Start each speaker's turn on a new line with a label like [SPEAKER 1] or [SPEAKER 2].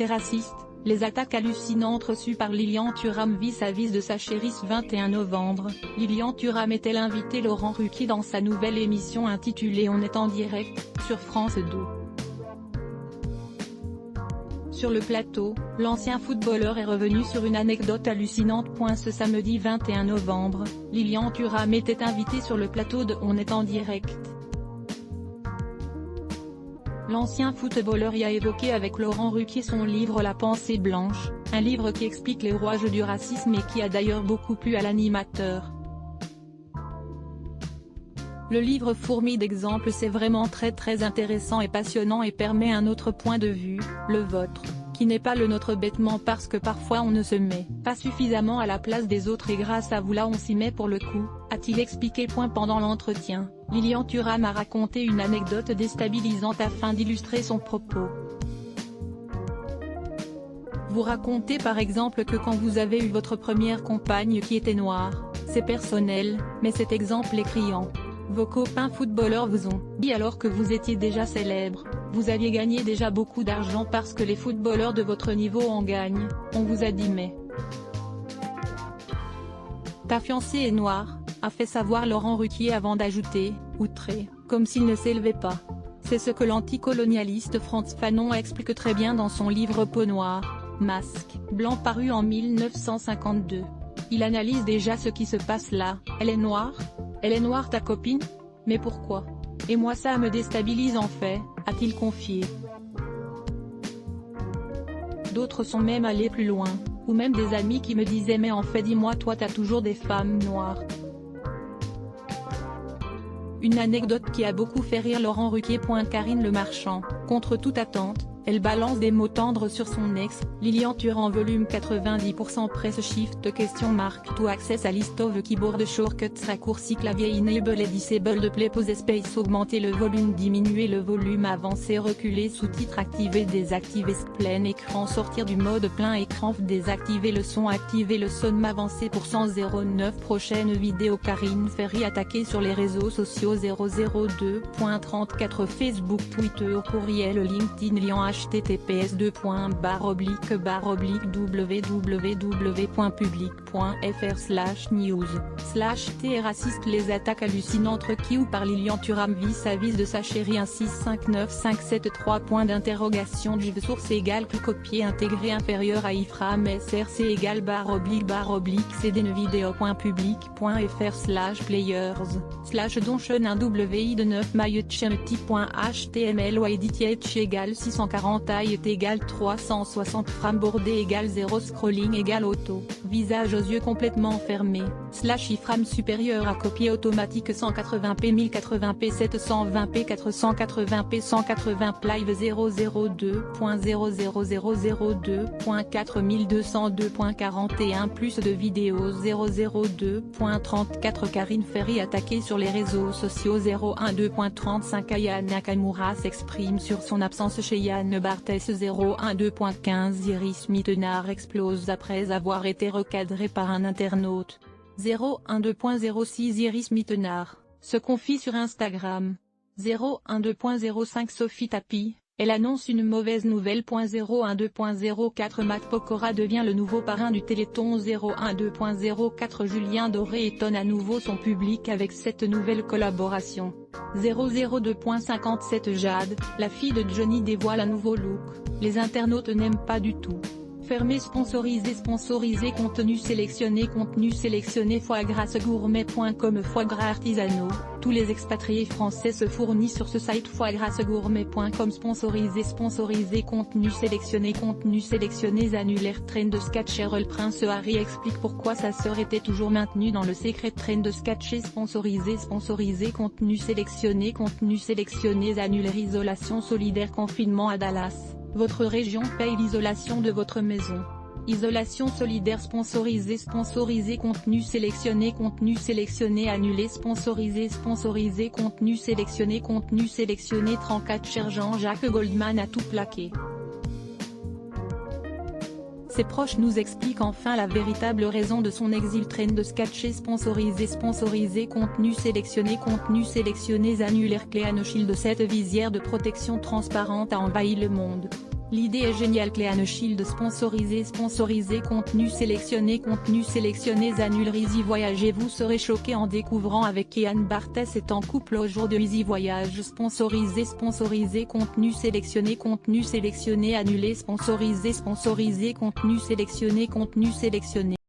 [SPEAKER 1] T'es raciste, les attaques hallucinantes reçues par Lilian Thuram vis-à-vis de sa chérie ce 21 novembre, Lilian Thuram est-elle invité Laurent Ruquier dans sa nouvelle émission intitulée On est en direct, sur France 2. Sur le plateau, l'ancien footballeur est revenu sur une anecdote hallucinante. Ce samedi 21 novembre, Lilian Thuram était invité sur le plateau de On est en direct. L'ancien footballeur y a évoqué avec Laurent Ruquier son livre La pensée blanche, un livre qui explique les rouages du racisme et qui a d'ailleurs beaucoup plu à l'animateur. Le livre fourmille d'exemples, c'est vraiment très intéressant et passionnant et permet un autre point de vue, le vôtre, qui n'est pas le nôtre bêtement parce que parfois on ne se met pas suffisamment à la place des autres et grâce à vous là on s'y met pour le coup, a-t-il expliqué. Pendant l'entretien, Lilian Thuram a raconté une anecdote déstabilisante afin d'illustrer son propos. Vous racontez par exemple que quand vous avez eu votre première compagne qui était noire, c'est personnel, mais cet exemple est criant. Vos copains footballeurs vous ont dit alors que vous étiez déjà célèbre, vous aviez gagné déjà beaucoup d'argent parce que les footballeurs de votre niveau en gagnent, on vous a dit mais ta fiancée est noire, a fait savoir Laurent Ruquier avant d'ajouter, outré, comme s'il ne s'élevait pas. C'est ce que l'anticolonialiste Frantz Fanon explique très bien dans son livre Peau noire, masque blanc paru en 1952. Il analyse déjà ce qui se passe là. Elle est noire ? Elle est noire ta copine ? Mais pourquoi ? Et moi ça me déstabilise en fait, a-t-il confié. D'autres sont même allés plus loin, ou même des amis qui me disaient mais en fait dis-moi toi t'as toujours des femmes noires. Une anecdote qui a beaucoup fait rire Laurent Ruquier. Karine Le Marchand, contre toute attente, elle balance des mots tendres sur son ex, Lilian Thuram volume 90% press shift question mark to access à list of keyboard shortcuts raccourci clavier enable et disable de play pause space augmenter le volume diminuer le volume avancer reculer sous-titres activer désactiver plein écran sortir du mode plein écran désactiver le son activer le son avancer %09 prochaine vidéo Karine Ferry attaquée sur les réseaux sociaux 002.34 Facebook Twitter courriel LinkedIn lien https://www.public.fr/news/T'es raciste les attaques hallucinantes requis ou par Lilian Thuram vis-à-vis de sa chérie 1659573 point d'interrogation Juve source égale plus copier intégré inférieur à iframe src égale //cdnevideo.public.fr/players/dontion 1 wi de 9 mailletchemti.html ou edit égale 640 taille égale 360 frames bordé égale 0 scrolling égale auto, visage aux yeux complètement fermés, /iframe supérieur à copier automatique 180p 1080p 720p 480p 180 live 002.00002.4202.41 plus de vidéos 002.34 Karine Ferry attaquée sur les réseaux sociaux 012.35 Aya Nakamura s'exprime sur son absence chez Yann Barthès 012.15 Iris Mittenard explose après avoir été recadrée par un internaute. 012.06 Iris Mittenard, se confie sur Instagram. 012.05 Sophie Tapi, elle annonce une mauvaise nouvelle. 012.04 Matt Pokora devient le nouveau parrain du Téléthon. 012.04 Julien Doré étonne à nouveau son public avec cette nouvelle collaboration. 002.57 Jade, la fille de Johnny dévoile un nouveau look, les internautes n'aiment pas du tout. Fermé sponsorisé contenu sélectionné foie gras gourmet.com foie gras artisanaux, tous les expatriés français se fournissent sur ce site foiegrasgourmet.com sponsorisé contenu sélectionné annulaire Train de sketch Le Prince Harry explique pourquoi sa sœur était toujours maintenue dans le secret Train de sketch sponsorisé contenu sélectionné annulaire isolation solidaire confinement à Dallas. Votre région paye l'isolation de votre maison. Isolation solidaire sponsorisé contenu sélectionné annulé sponsorisé contenu sélectionné 34 cher Jean-Jacques Goldman a tout plaqué. Ses proches nous expliquent enfin la véritable raison de son exil. Train de sketch sponsorisé contenu sélectionné annulaire Cléane Shield. Cette visière de protection transparente a envahi le monde. L'idée est géniale. Cléane Shield sponsorisé, contenu sélectionné, annule Easy Voyage et vous serez choqué en découvrant avec Kian Barthès est en couple au jour de Easy Voyage. Sponsorisé, contenu sélectionné, annulé. Sponsorisé, contenu sélectionné.